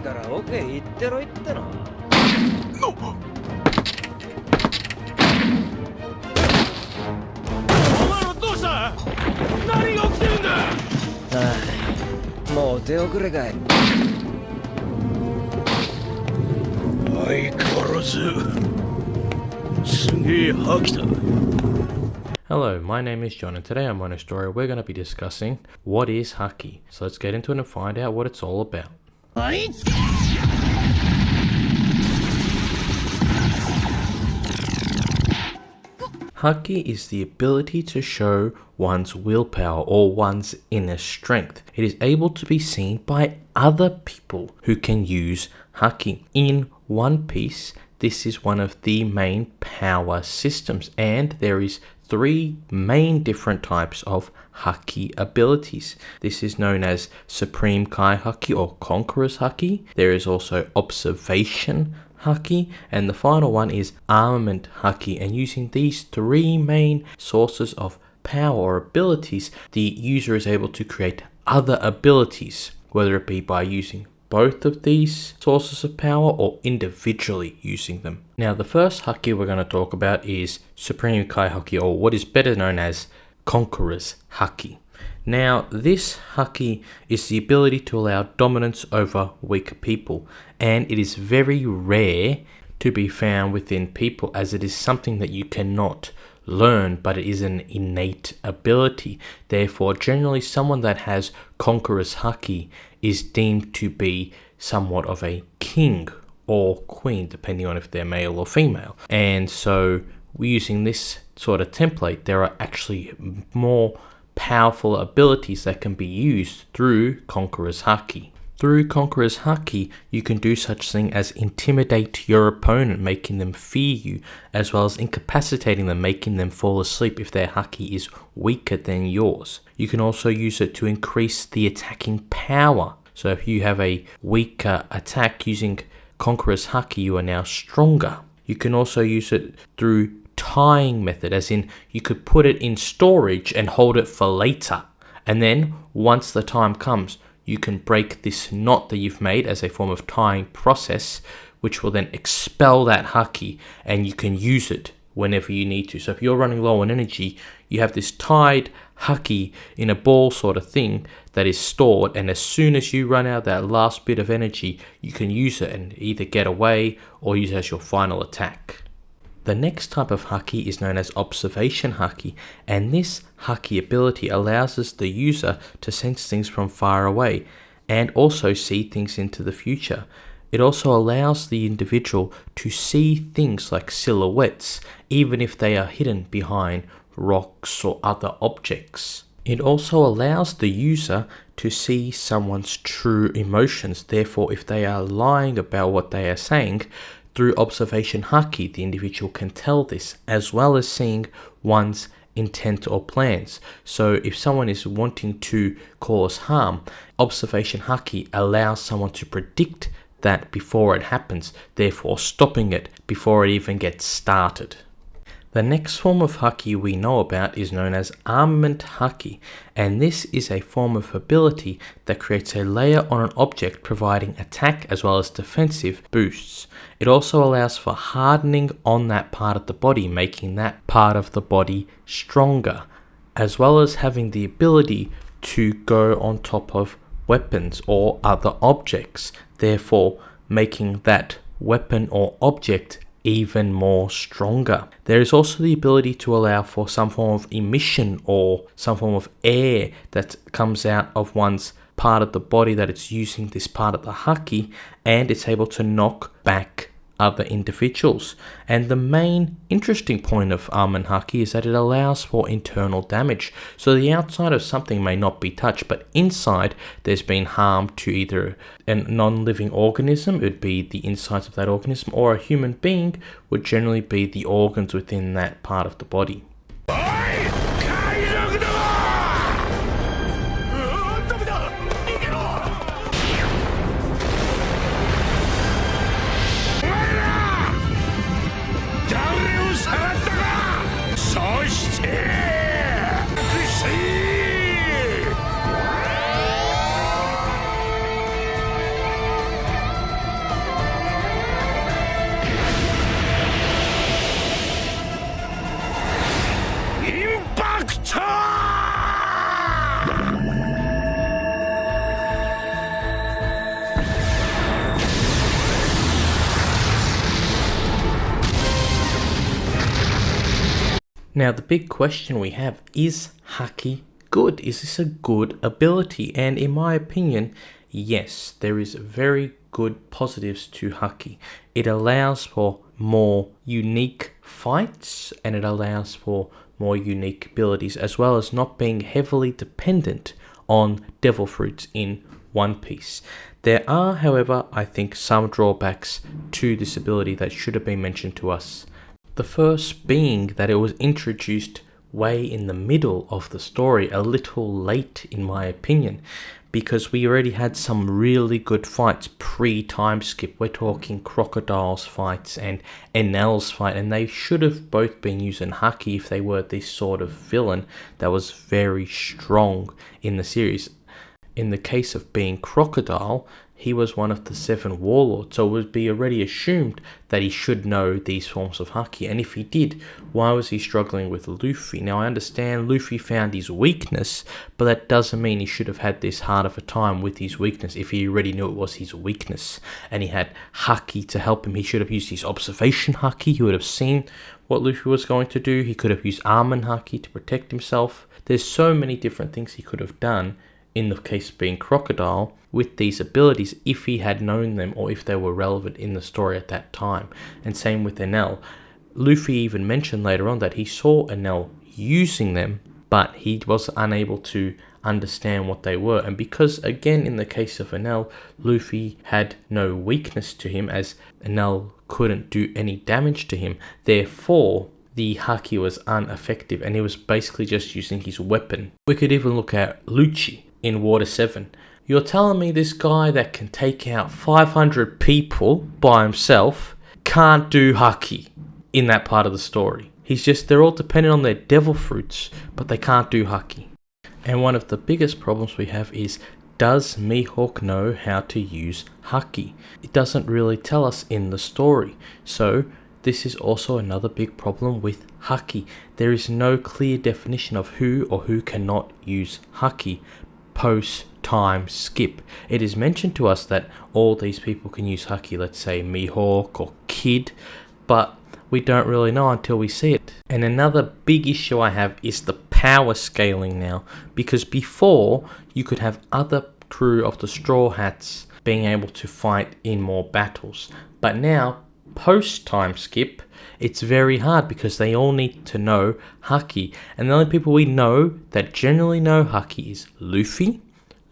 からオケ行ってろ言っての。お前らどうした？何が起きてるんだ？ああ、もう手遅れかい。相変わらずすげえ覇気だ。Hello, my name is John and today on Mono Story we're going to be discussing what is Haki. So let's get into it and find out what it's all about. Haki is the ability to show one's willpower or one's inner strength. It is able to be seen by other people who can use Haki. In One Piece, this is one of the main power systems, and there is 3 main different types of Haki abilities. This is known as Supreme Kai Haki or Conqueror's Haki. There is also Observation Haki, and the final one is Armament Haki. And using these 3 main sources of power or abilities, the user is able to create other abilities, whether it be by using both of these sources of power or individually using them. Now, the first Haki we're going to talk about is Supreme Kai Haki, or what is better known as Conqueror's Haki. Now, this Haki is the ability to allow dominance over weaker people, and it is very rare to be found within people, as it is something that you cannot learn, but it is an innate ability. Therefore, generally someone that has Conqueror's Haki is deemed to be somewhat of a king or queen, depending on if they're male or female. And so, using this sort of template, there are actually more powerful abilities that can be used through Conqueror's Haki. Through Conqueror's Haki, you can do such thing as intimidate your opponent, making them fear you, as well as incapacitating them, making them fall asleep if their Haki is weaker than yours. You can also use it to increase the attacking power. So if you have a weaker attack using Conqueror's Haki, you are now stronger. You can also use it through tying method, as in you could put it in storage and hold it for later. And then once the time comes, you can break this knot that you've made as a form of tying process, which will then expel that Haki, and you can use it whenever you need to. So if you're running low on energy, you have this tied Haki in a ball sort of thing that is stored, and as soon as you run out that last bit of energy, you can use it and either get away or use it as your final attack. The next type of Haki is known as Observation Haki, and this Haki ability allows us the user to sense things from far away and also see things into the future. It also allows the individual to see things like silhouettes, even if they are hidden behind rocks or other objects. It also allows the user to see someone's true emotions. Therefore, if they are lying about what they are saying, through Observation Haki, the individual can tell this, as well as seeing one's intent or plans. So if someone is wanting to cause harm, Observation Haki allows someone to predict that before it happens, therefore stopping it before it even gets started. The next form of Haki we know about is known as Armament Haki, and this is a form of ability that creates a layer on an object, providing attack as well as defensive boosts. It also allows for hardening on that part of the body, making that part of the body stronger, as well as having the ability to go on top of weapons or other objects, therefore making that weapon or object even more stronger. There is also the ability to allow for some form of emission or some form of air that comes out of one's part of the body that it's using this part of the Haki, and it's able to knock back other individuals. And the main interesting point of Armament Haki is that it allows for internal damage. So the outside of something may not be touched, but inside there's been harm to either a non-living organism, it would be the insides of that organism, or a human being would generally be the organs within that part of the body. Now the big question we have is Haki good? Is this a good ability? And in my opinion, yes, there is very good positives to Haki. It allows for more unique fights and it allows for more unique abilities, as well as not being heavily dependent on devil fruits in One Piece. There are, however, I think some drawbacks to this ability that should have been mentioned to us. The first being that it was introduced way in the middle of the story, a little late in my opinion, because we already had some really good fights pre-time skip. We're talking Crocodile's fights and Enel's fight, and they should have both been using Haki if they were this sort of villain that was very strong in the series. In the case of being Crocodile, he was one of the 7 warlords, so it would be already assumed that he should know these forms of Haki, and if he did, why was he struggling with Luffy? Now I understand Luffy found his weakness, but that doesn't mean he should have had this hard of a time with his weakness if he already knew it was his weakness, and he had Haki to help him. He should have used his observation Haki. He would have seen what Luffy was going to do. He could have used Armament Haki to protect himself. There's so many different things he could have done in the case of being Crocodile with these abilities if he had known them or if they were relevant in the story at that time. And same with Enel. Luffy even mentioned later on that he saw Enel using them, but he was unable to understand what they were. And because, again, in the case of Enel, Luffy had no weakness to him as Enel couldn't do any damage to him, therefore the Haki was ineffective and he was basically just using his weapon. We could even look at Lucci in Water 7. You're telling me this guy that can take out 500 people by himself can't do Haki in that part of the story? They're all dependent on their devil fruits, but they can't do Haki. And one of the biggest problems we have is, does Mihawk know how to use Haki? It doesn't really tell us in the story. So this is also another big problem with Haki. There is no clear definition of who or who cannot use Haki post-time skip. It is mentioned to us that all these people can use Haki, let's say Mihawk or Kid, but we don't really know until we see it. And another big issue I have is the power scaling now, because before you could have other crew of the Straw Hats being able to fight in more battles, but now post-time skip it's very hard because they all need to know Haki, and the only people we know that generally know Haki is Luffy,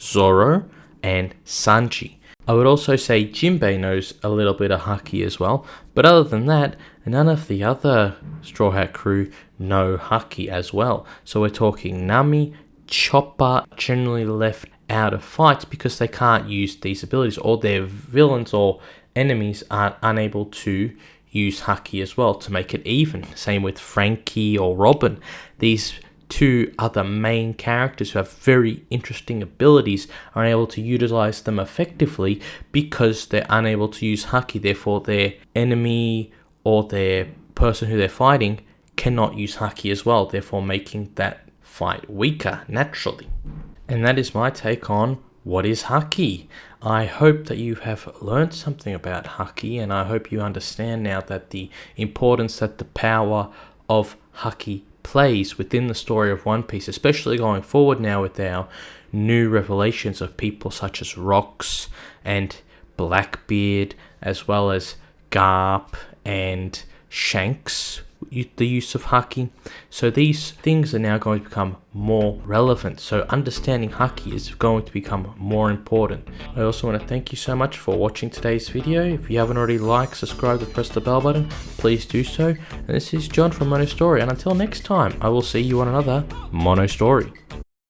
Zoro, and Sanji. I would also say Jinbei knows a little bit of Haki as well, but other than that, none of the other Straw Hat crew know Haki as well. So we're talking Nami, Chopper generally left out of fights because they can't use these abilities, or their villains or enemies are unable to use Haki as well to make it even. Same with Frankie or Robin. These two other main characters who have very interesting abilities are unable to utilize them effectively because they're unable to use Haki. Therefore, their enemy or their person who they're fighting cannot use Haki as well, therefore making that fight weaker naturally. And that is my take on what is Haki. I hope that you have learned something about Haki, and I hope you understand now that the importance that the power of Haki plays within the story of One Piece, especially going forward now with our new revelations of people such as Rox and Blackbeard, as well as Garp and Shanks, the use of Haki. So these things are now going to become more relevant. So understanding Haki is going to become more important. I also want to thank you so much for watching today's video. If you haven't already liked, subscribed, and pressed the bell button, please do so. And this is John from Mono Story, and until next time, I will see you on another Mono Story.